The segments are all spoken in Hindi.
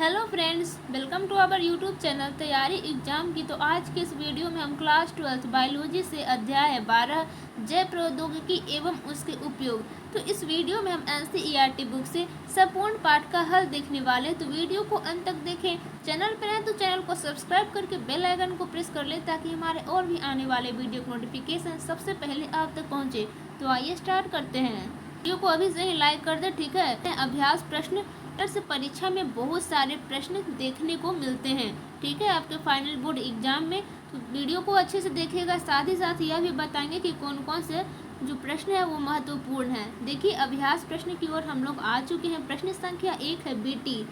Hello friends, welcome to our YouTube channel तैयारी एग्जाम की। तो आज के इस वीडियो में हम क्लास 12 बायोलॉजी से अध्याय 12 जैव प्रौद्योगिकी एवं उसके उपयोग। तो इस वीडियो में हम एनसीईआरटी बुक से संपूर्ण पाठ का हल देखने वाले हैं। तो वीडियो को अंत तक देखें। चैनल पर हैं तो चैनल को सब्सक्राइब करके बेल आइकन को प्रेस कर लें ताकि हमारे और भी आने वाले वीडियो का नोटिफिकेशन सबसे पहले आप तक पहुँचे। तो आइए स्टार्ट करते हैं। वीडियो को अभी से ही लाइक कर दें, ठीक है। अभ्यास प्रश्न से परीक्षा में बहुत सारे प्रश्न देखने को मिलते हैं, ठीक है, आपके फाइनल बोर्ड एग्जाम में। तो वीडियो को अच्छे से देखिएगा। साथ ही साथ यह भी बताएंगे कि कौन कौन से जो प्रश्न है वो महत्वपूर्ण है। देखिए, अभ्यास प्रश्न की ओर हम लोग आ चुके हैं। प्रश्न संख्या 1 है बीटी।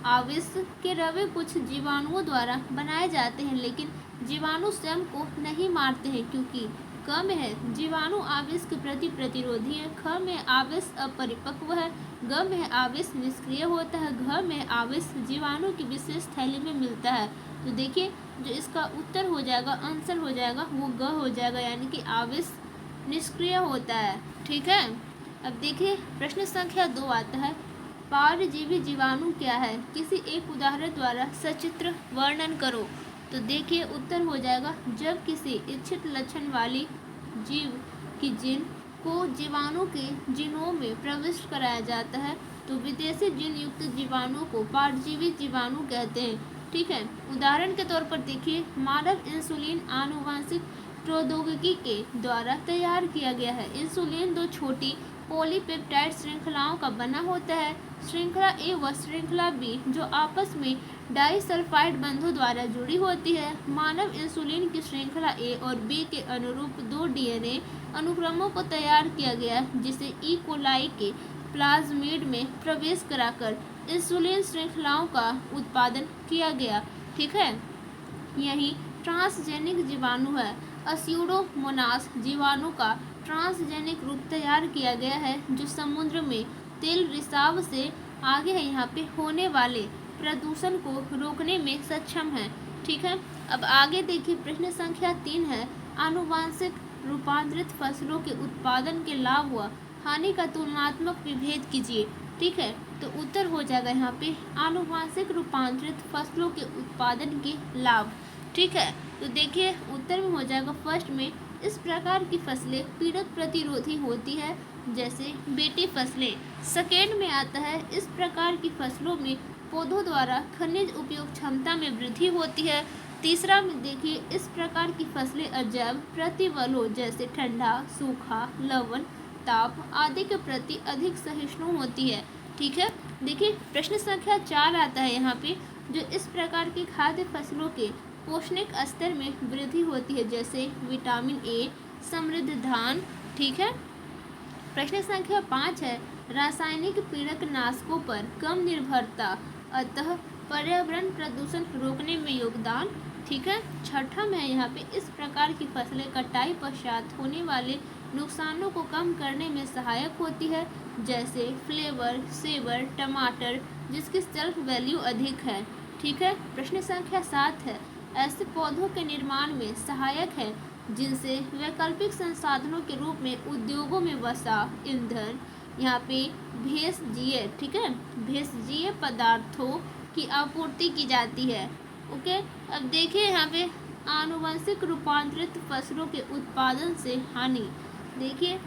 आवेश के रवे कुछ जीवाणुओं द्वारा बनाए जाते हैं, लेकिन जीवाणु स्वयं को नहीं मारते हैं क्योंकि क में है जीवाणु आवेश के प्रति प्रतिरोधी है, ख में आवेश अपरिपक्व है, ग में आवेश निष्क्रिय होता है, घ में आवेश जीवाणु की विशेष थैली में मिलता है। तो देखिए, जो इसका उत्तर हो जाएगा, आंसर हो जाएगा, वो ग हो जाएगा, यानी कि आवेश निष्क्रिय होता है, ठीक है। अब देखिए, प्रश्न संख्या 2 आता है, परजीवी जीवाणु क्या है, किसी एक उदाहरण द्वारा सचित्र वर्णन करो। तो देखिए, उत्तर हो जाएगा, जब किसी इच्छित लक्षण वाली जीव की जीन को जीवाणु के जीनोम में प्रविष्ट कराया जाता है तो विदेशी जीन युक्त जीवाणु को परजीवी जीवाणु कहते हैं, ठीक है। उदाहरण के तौर पर देखिए, मानव इंसुलिन आनुवंशिक प्रौद्योगिकी के द्वारा तैयार किया गया है। इंसुलिन 2 छोटी पॉलीपेप्टाइड श्रृंखलाओं का बना होता है, श्रृंखला ए व श्रृंखला बी, जो आपस में डाइसल्फाइड बंधों द्वारा जुड़ी होती है। मानव इंसुलिन की श्रृंखला ए और बी के अनुरूप 2 डीएनए अनुक्रमों को तैयार किया गया, जिसे ई कोलाई के प्लाज्मिड में प्रवेश कराकर इंसुलिन श्रृंखलाओं का उत्पादन किया गया, ठीक है। यही ट्रांसजेनिक जीवाणु है। अस्यूडोमोनास जीवाणु का ट्रांसजेनिक रूप तैयार किया गया है, जो समुद्र में तेल रिसाव से आगे है यहाँ पे होने वाले प्रदूषण को रोकने में सक्षम है, ठीक है। अब आगे देखिए, प्रश्न संख्या 3 है, आनुवांशिक रूपांतरित फसलों के उत्पादन के लाभ व हानि का तुलनात्मक विभेद कीजिए, ठीक है। तो उत्तर हो जाएगा यहाँ पे आनुवांशिक रूपांतरित फसलों के उत्पादन के लाभ, ठीक है। तो देखिए, उत्तर में हो जाएगा फर्स्ट में, इस प्रकार की फसलें पीड़क प्रतिरोधी होती है, जैसे बेटी फसलें। सेकेंड में आता है, इस प्रकार की फसलों में पौधों द्वारा खनिज उपयोग क्षमता में वृद्धि होती है। तीसरा में देखिए, इस प्रकार की फसलें अजैव प्रतिबलों जैसे ठंडा, सूखा, लवण, ताप आदि के प्रति अधिक सहिष्णु होती है, ठीक है। देखिए, प्रश्न संख्या 4 आता है यहाँ पे, जो इस प्रकार की खाद्य फसलों के पोषणिक स्तर में वृद्धि होती है, जैसे विटामिन ए समृद्ध धान, ठीक है। प्रश्न संख्या 5 है, रासायनिक पीड़क नाशकों पर कम निर्भरता, अतः पर्यावरण प्रदूषण रोकने में योगदान, ठीक है। छठा में है यहाँ पे, इस प्रकार की फसलें कटाई पश्चात होने वाले नुकसानों को कम करने में सहायक होती है, जैसे फ्लेवर, सेवर, टमाटर, जिसकी सेल्फ वैल्यू अधिक है, ठीक है। प्रश्न संख्या 7 है, ऐसे पौधों के निर्माण में सहायक है जिनसे वैकल्पिक संसाधनों के रूप में उद्योगों में वसा, ईंधन, यहाँ पे भेषजीय, ठीक है, भेषजीय पदार्थों की आपूर्ति की जाती है, ओके। अब देखिए, यहाँ पे आनुवंशिक रूपांतरित फसलों के उत्पादन से हानि। देखिए,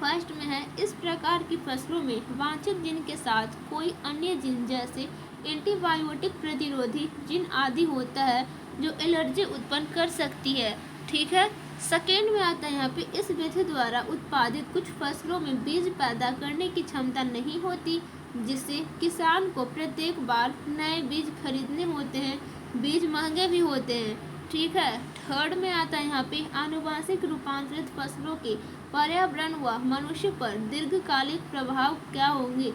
फर्स्ट में है, इस प्रकार की फसलों में वांछित जीन के साथ कोई अन्य जीन जैसे एंटीबायोटिक प्रतिरोधी जीन आदि होता है, जो एलर्जी उत्पन्न कर सकती है, ठीक है। सेकेंड में आता है यहाँ पे, इस विधि द्वारा उत्पादित कुछ फसलों में बीज पैदा करने की क्षमता नहीं होती, जिससे किसान को प्रत्येक बार नए बीज खरीदने होते हैं, बीज महंगे भी होते हैं, ठीक है। थर्ड में आता है यहाँ पे, आनुवंशिक रूपांतरित फसलों के पर्यावरण व मनुष्य पर दीर्घकालिक प्रभाव क्या होंगे,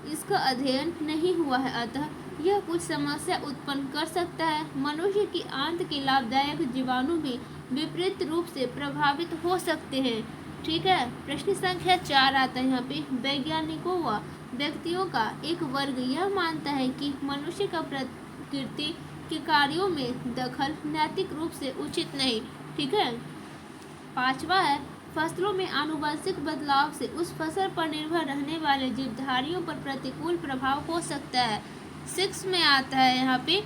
इसका अध्ययन नहीं हुआ है, अतः यह कुछ समस्या उत्पन्न कर सकता है। मनुष्य की आंत के लाभदायक जीवाणु भी विपरीत रूप से प्रभावित हो सकते हैं, ठीक है। प्रश्न संख्या 4 आता है यहाँ पे, वैज्ञानिकों व व्यक्तियों का एक वर्ग यह मानता है कि मनुष्य का प्रकृति के कार्यों में दखल नैतिक रूप से उचित नहीं, ठीक है। पांचवा है, फसलों में आनुवंशिक बदलाव से उस फसल पर निर्भर रहने वाले जीवधारियों पर प्रतिकूल प्रभाव हो सकता है। 6 में आता है यहाँ पे,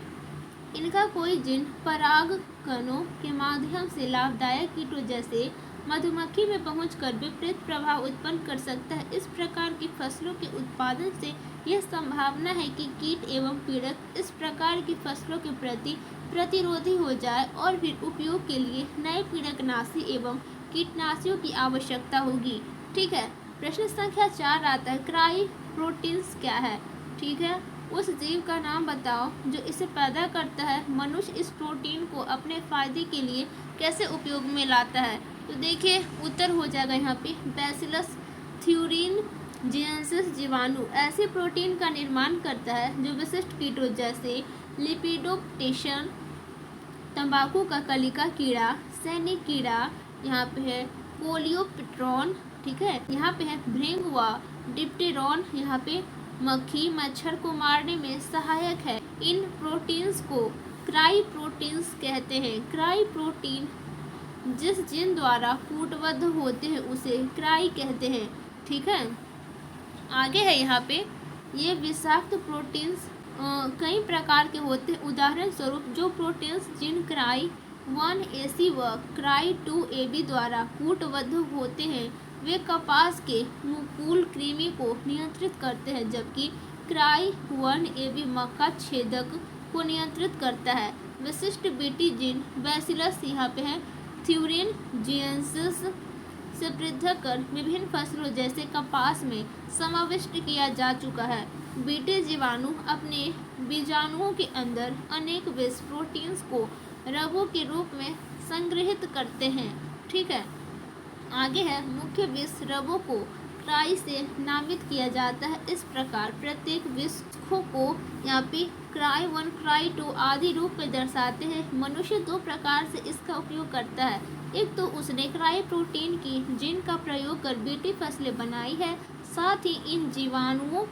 इनका कोई जिन पराग कणों के माध्यम से लाभदायक कीटों जैसे मधुमक्खी में पहुंचकर विपरीत प्रभाव उत्पन्न कर सकता है। इस प्रकार की फसलों के उत्पादन से यह संभावना है कि कीट एवं पीड़क इस प्रकार की फसलों के प्रति प्रतिरोधी हो जाए और फिर उपयोग के लिए नए पीड़कनाशी एवं कीटनाशियों की आवश्यकता होगी। ठीक है। प्रश्न संख्या 4 आता है, क्राई प्रोटीन्स क्या है? ठीक है। उस जीव का नाम बताओ जो इसे पैदा करता है। मनुष्य इस प्रोटीन को अपने फायदे के लिए कैसे उपयोग में लाता है? तो देखिए उत्तर हो जाएगा यहाँ पे बैसिलस थ्यूरिनजिएंसिस जीवाणु ऐसे प्रोटीन का निर्माण करता है जो विशिष्ट कीटों जैसे लिपिडोप्टेशन, तंबाकू का कलिका कीड़ा, सैनिक कीड़ा, यहाँ पे है कोलियोप्टेरॉन, ठीक है, यहाँ पे है भृंगवा, डिप्टेरॉन, यहाँ पे मक्खी मच्छर को मारने में सहायक है। इन प्रोटीन्स को क्राई प्रोटीन्स कहते हैं। क्राई प्रोटीन जिस जीन द्वारा कूटबद्ध होते हैं उसे क्राई कहते हैं। ठीक है। आगे है यहाँ पे, ये विषाक्त प्रोटीन्स कई प्रकार के होते हैं। उदाहरण स्वरूप जो प्रोटीन्स जिन क्राई 1AC व क्राई 2AB द्वारा कूटबद्ध होते हैं वे कपास के मुकुल कृमि को नियंत्रित करते हैं, जबकि क्राई 1AB मक्का छेदक को नियंत्रित करता है। विशिष्ट बीटी जीन बैसिलस यहाँ पे है थ्यूरिनजिएंसिस से पृथक कर विभिन्न फसलों जैसे कपास में समाविष्ट किया जा चुका है। बीटे जीवाणु अपने बीजाणुओं के अंदर अनेक विष प्रोटीन्स को रगों के रूप में संग्रहित करते हैं। ठीक है। आगे है, मुख्य विष रगों को क्राई से नामित किया जाता है। इस प्रकार प्रत्येक विष को यहाँ पे क्राई 1 क्राई 2 आदि रूप में दर्शाते हैं। मनुष्य 2 प्रकार से इसका उपयोग करता है। एक तो उसने क्राई प्रोटीन की जीन का प्रयोग कर बीटी फसलें बनाई है, साथ ही इन जीवाणुओं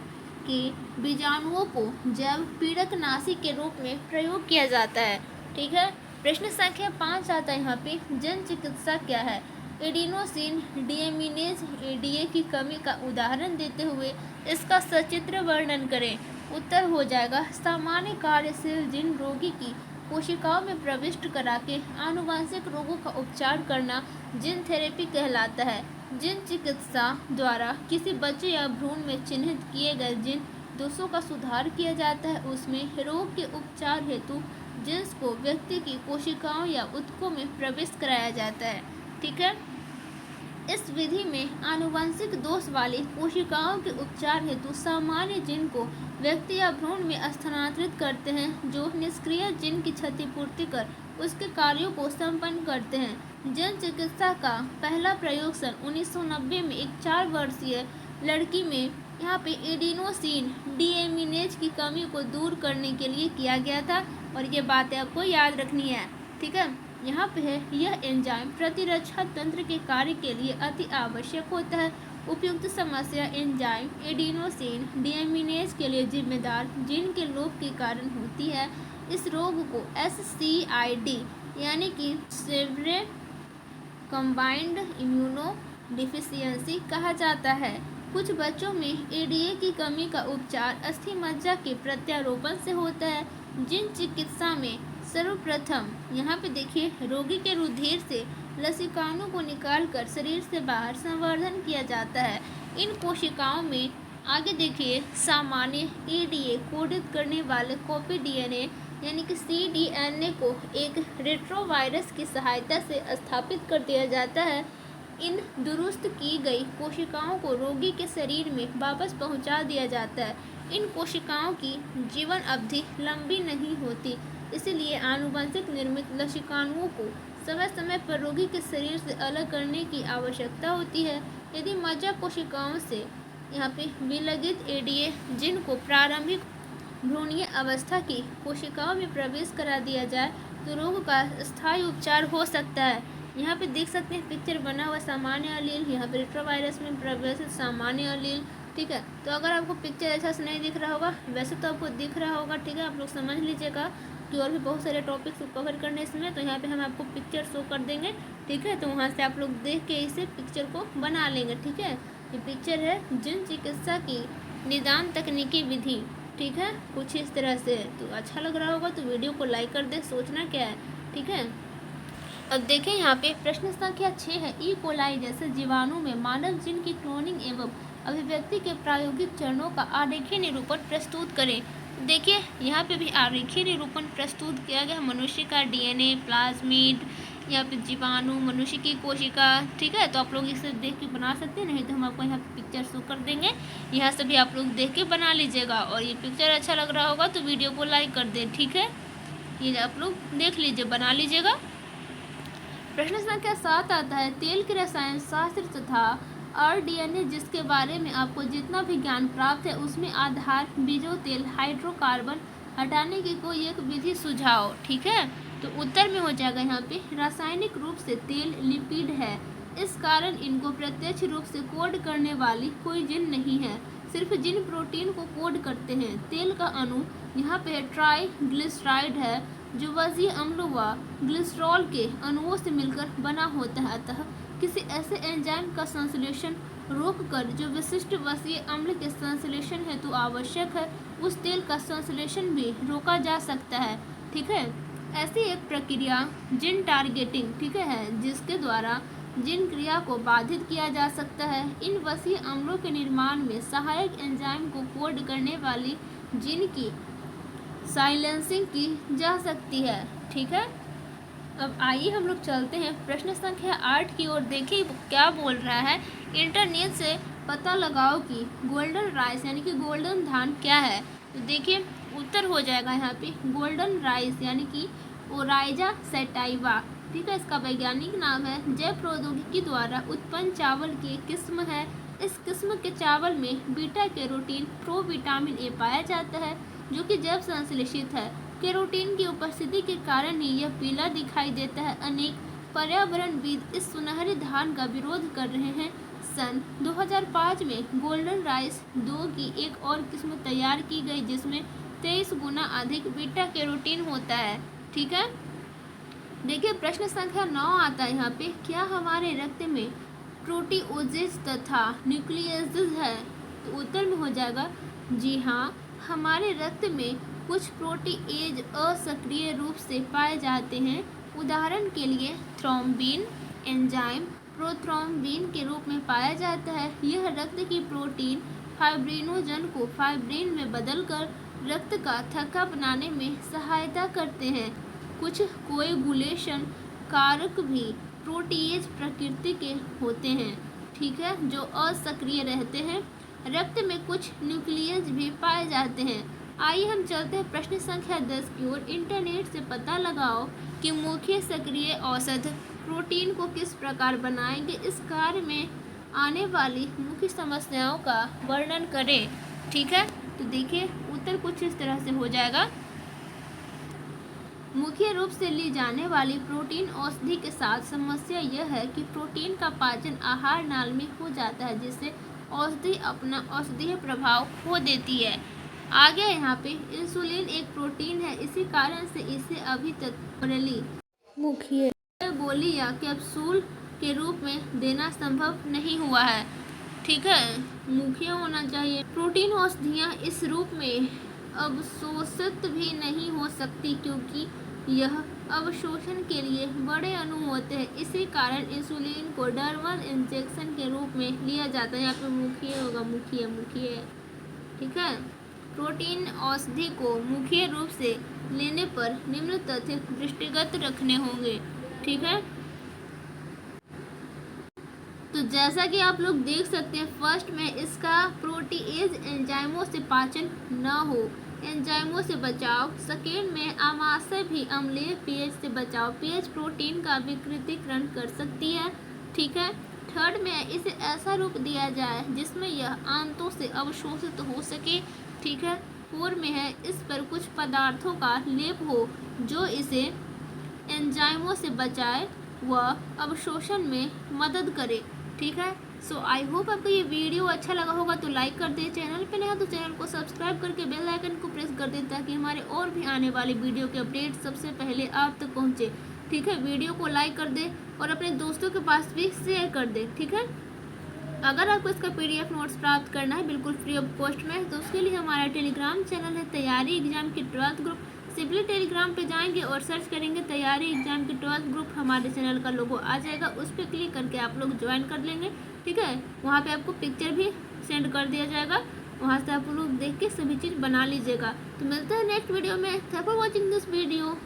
के बीजाणुओं को जैव पीड़कनाशी के रूप में प्रयोग किया जाता है। ठीक है। प्रश्न संख्या 5 आता है यहाँ पे, जन चिकित्सा क्या है? एडिनोसिन डीएमिनेज एडीए की कमी का उदाहरण देते हुए इसका सचित्र वर्णन करें। उत्तर हो जाएगा, सामान्य कार्यशील जिन रोगी की कोशिकाओं में प्रविष्ट करा के आनुवंशिक रोगों का उपचार करना जिन थेरेपी कहलाता है। जिन चिकित्सा द्वारा किसी बच्चे या भ्रूण में चिन्हित किए गए जिन दोषों का सुधार किया जाता है, उसमें रोग के उपचार हेतु जिन्स को व्यक्ति की कोशिकाओं या ऊतकों में प्रवेश कराया जाता है। ठीक है। इस विधि में आनुवंशिक दोष वाली कोशिकाओं के उपचार हेतु सामान्य जिन को व्यक्ति या भ्रूण में स्थानांतरित करते हैं जो निष्क्रिय जिन की क्षतिपूर्ति कर उसके कार्यों को संपन्न करते हैं। जन चिकित्सा का पहला प्रयोग सन 1990 में एक 4 वर्षीय लड़की में यहाँ पे एडिनोसिन डीएमिनेज की कमी को दूर करने के लिए किया गया था और ये बातें आपको याद रखनी है। ठीक है। यहाँ पे है, यह एंजाइम प्रतिरक्षा तंत्र के कार्य के लिए अति आवश्यक होता है। उपयुक्त समस्या एंजाइम एडिनोसिन डीएमिनेज के लिए जिम्मेदार जीन के लोप के कारण होती है। इस रोग को SCID यानी कि सेवरे कंबाइंड इम्यूनो डिफिशियंसी कहा जाता है। कुछ बच्चों में एडीए की कमी का उपचार अस्थि मज्जा के प्रत्यारोपण से होता है। जिन चिकित्सा में सर्वप्रथम यहाँ पे देखिए रोगी के रुधिर से लसिकाणु को निकालकर शरीर से बाहर संवर्धन किया जाता है। इन कोशिकाओं में आगे देखिए सामान्य एडीए कोडित करने वाले कॉपी डीएनए यानी कि cDNA को एक रेट्रोवायरस की सहायता से स्थापित कर दिया जाता है। इन दुरुस्त की गई कोशिकाओं को रोगी के शरीर में वापस पहुंचा दिया जाता है। इन कोशिकाओं की जीवन अवधि लंबी नहीं होती, इसलिए आनुवंशिक निर्मित लसिकाणुओं को समय समय पर रोगी के शरीर से अलग करने की आवश्यकता होती है। यदि मज्जा कोशिकाओं से यहाँ पे विलगित एडीए जिन को प्रारंभिक भ्रूणीय अवस्था की कोशिकाओं में प्रवेश करा दिया जाए तो रोग का स्थायी उपचार हो सकता है। यहाँ पे देख सकते हैं पिक्चर बना हुआ सामान्य अलील, यहाँ पे रेट्रोवायरस में प्रवेशित सामान्य अलील। ठीक है। तो अगर आपको पिक्चर अच्छा से नहीं दिख रहा होगा, वैसे तो आपको दिख रहा होगा, ठीक है, आप लोग समझ लीजिएगा कि और भी बहुत सारे टॉपिक्स को कवर करने इसमें, तो यहाँ पे हम आपको पिक्चर शो कर देंगे। ठीक है। तो वहाँ से आप लोग देख के इसे पिक्चर को बना लेंगे। ठीक है। ये पिक्चर है जिन चिकित्सा की निदान तकनीकी विधि। ठीक ठीक है, कुछ इस तरह से। तो अच्छा लग रहा होगा तो वीडियो को लाइक कर दे। सोचना क्या है, ठीक है। अब देखें यहाँ पे प्रश्न संख्या 6 है, ई कोलाई जैसे जीवाणु में मानव जीन की क्लोनिंग एवं अभिव्यक्ति के प्रायोगिक चरणों का आरेखीय निरूपण प्रस्तुत करें। देखिए यहाँ पे भी आरेखीय निरूपण प्रस्तुत किया गया है। मनुष्य का डीएनए, प्लाज्मिड, यहाँ पे जीवाणु, मनुष्य की कोशिका, ठीक है। तो आप लोग इसे देख के बना सकते हैं, नहीं तो हम आपको यहाँ पे पिक्चर शो कर देंगे। यहाँ से भी आप लोग देख के बना लीजिएगा। और ये पिक्चर अच्छा लग रहा होगा तो वीडियो को लाइक कर दें, ठीक है। ये आप लोग देख लीजिए, बना लीजिएगा। प्रश्न संख्या 7 आता है, तेल के रसायन शास्त्र तथा RDNA जिसके बारे में आपको जितना भी ज्ञान प्राप्त है उसमें आधार बीजो तेल हाइड्रोकार्बन हटाने की कोई एक विधि सुझाव, ठीक है। तो उत्तर में हो जाएगा यहाँ पे, रासायनिक रूप से तेल लिपिड है, इस कारण इनको प्रत्यक्ष रूप से कोड करने वाली कोई जीन नहीं है। सिर्फ जिन प्रोटीन को कोड करते हैं तेल का अणु यहाँ पे ट्राइग्लिसराइड है, जो वजीय अम्ल व ग्लिसरॉल के अणुओं से मिलकर बना होता है। अतः किसी ऐसे एंजाइम का संश्लेषण रोककर जो विशिष्ट वसीय अम्ल के संश्लेषण हेतु आवश्यक है, उस तेल का संश्लेषण भी रोका जा सकता है, ठीक है। ऐसी एक प्रक्रिया जिन टारगेटिंग, ठीक है, जिसके द्वारा जिन क्रिया को बाधित किया जा सकता है। इन वसीय अम्लों के निर्माण में सहायक एंजाइम को कोड करने वाली जिन की साइलेंसिंग की जा सकती है, ठीक है। अब आइए हम लोग चलते हैं प्रश्न संख्या 8 की ओर। देखिए क्या बोल रहा है, इंटरनेट से पता लगाओ कि गोल्डन राइस यानी कि गोल्डन धान क्या है। तो देखिए उत्तर हो जाएगा यहाँ पे, गोल्डन राइस यानी कि ओराइजा सैटाइवा, ठीक है। इसका वैज्ञानिक नाम है, जैव प्रौद्योगिकी द्वारा उत्पन्न चावल की एक किस्म है। इस किस्म के चावल में बीटा कैरोटीन प्रोविटामिन ए पाया जाता है, जो कि जैव संश्लेषित है। कैरोटीन की उपस्थिति के कारण ही यह पीला दिखाई देता है। अनेक पर्यावरणविद इस सुनहरे धान का विरोध कर रहे हैं। सन 2005 में गोल्डन राइस 2 की एक और किस्म तैयार की गई, जिसमें 23 गुना अधिक बीटा कैरोटीन होता है, ठीक है। देखिए प्रश्न संख्या 9 आता है यहाँ पे, क्या हमारे रक्त में प्रोटीओजेज तथा न्यूक्लियसेज है। तो उत्तर में हो जाएगा, जी हाँ, हमारे रक्त में कुछ प्रोटीएज असक्रिय रूप से पाए जाते हैं। उदाहरण के लिए थ्रोम्बिन एंजाइम प्रोथ्रोम्बिन के रूप में पाया जाता है। यह रक्त की प्रोटीन फाइब्रिनोजन को फाइब्रिन में बदलकर रक्त का थक्का बनाने में सहायता करते हैं। कुछ कोएगुलेशन कारक भी प्रोटीएज प्रकृति के होते हैं, ठीक है, जो असक्रिय रहते हैं। रक्त में कुछ न्यूक्लियस भी पाए जाते हैं। आइए हम चलते हैं प्रश्न संख्या 10 की ओर। इंटरनेट से पता लगाओ कि मुख्य सक्रिय औषध प्रोटीन को किस प्रकार बनाएंगे। इस कार्य में आने वाली मुख्य समस्याओं का वर्णन करें, ठीक है। तो देखिए उत्तर कुछ इस तरह से हो जाएगा, मुख्य रूप से ली जाने वाली प्रोटीन औषधि के साथ समस्या यह है कि प्रोटीन का पाचन आहार नाल में हो जाता है, जिससे औषधि अपना औषधीय प्रभाव खो देती है। आगे यहाँ पे इंसुलिन एक प्रोटीन है, इसी कारण से इसे अभी तक ओरली मुख्य गोली या कैप्सूल के रूप में देना संभव नहीं हुआ है, ठीक है, मुख्य होना चाहिए। प्रोटीन औषधियाँ इस रूप में अवशोषित भी नहीं हो सकती, क्योंकि यह अवशोषण के लिए बड़े अणु होते हैं। इसी कारण इंसुलिन को डर्मल इंजेक्शन के रूप में लिया जाता है। यहाँ पे मुख्य होगा, मुख्य, ठीक है। प्रोटीन औषधि को मुख्य रूप से लेने पर निम्न तथ्य दृष्टिगत रखने होंगे, ठीक है। तो जैसा कि आप लोग देख सकते हैं, फर्स्ट में इसका प्रोटीएज एंजाइमों से पाचन न हो, एंजाइमों से बचाव। सेकेंड में आमाशय भी अम्लीय पीएच से बचाव, पीएच प्रोटीन का विकृतीकरण कर सकती है, ठीक है। थर्ड में इसे ऐसा रूप दिया जाए जिसमें यह आंतों से अवशोषित हो सके, ठीक है। फोर में है इस पर कुछ पदार्थों का लेप हो जो इसे एंजाइमों से बचाए व अवशोषण में मदद करे, ठीक है। सो आई होप आपको ये वीडियो अच्छा लगा होगा, तो लाइक कर दे। चैनल पे नया तो चैनल को सब्सक्राइब करके बेल आइकन को प्रेस कर दे, ताकि हमारे और भी आने वाले वीडियो के अपडेट सबसे पहले आप तक पहुँचे, ठीक है। वीडियो को लाइक कर दे और अपने दोस्तों के पास भी शेयर कर दे, ठीक है। अगर आपको इसका PDF नोट्स प्राप्त करना है बिल्कुल फ्री ऑफ कॉस्ट में, तो उसके लिए हमारा टेलीग्राम चैनल है तैयारी एग्जाम की 12th ग्रुप। सिंपली टेलीग्राम पे जाएंगे और सर्च करेंगे तैयारी एग्जाम की 12th ग्रुप, हमारे चैनल का लोगो आ जाएगा, उस पर क्लिक करके आप लोग ज्वाइन कर लेंगे। ठीक है, वहाँ पे आपको पिक्चर भी सेंड कर दिया जाएगा, वहाँ से आप लोग देख के सभी चीज़ बना लीजिएगा। तो मिलते हैं नेक्स्ट वीडियो में। Thank for watching this video.